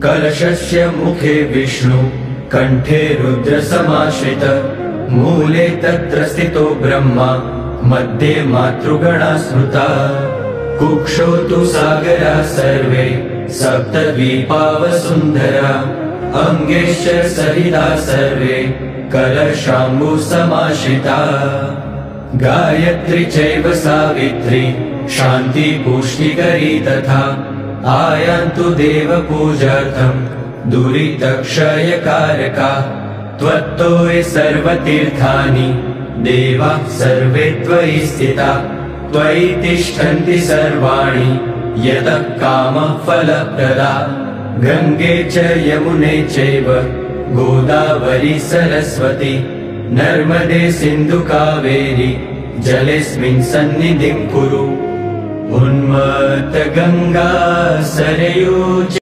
कलशस्य मुखे विष्णु कंठे रुद्र समाश्रित मूले तत्र स्थितो ब्रह्मा मध्ये मातृगणा स्मृता कुक्षौ तु सागरा सर्वे सप्तद्वीपा वसुन्धरा अंगेश्च सहिता सर्वे कलशाम्बु समाश्रिता गायत्री चैव सावित्री शान्ति पुष्टिकरी तथा आयान्तु देवपूजार्थं दुरितक्षयकारका त्वत्तो हि सर्वतीर्थानि देवाः सर्वे त्वयि स्थिता त्वयि तिष्ठन्ति सर्वाणि यतः कामः फलप्रदा गंगे च यमुने चैव गोदावरी सरस्वती नर्मदे सिन्धु कावेरी जलेऽस्मिन् सन्निधिं कुरु उन्मत्त गंगा सरयू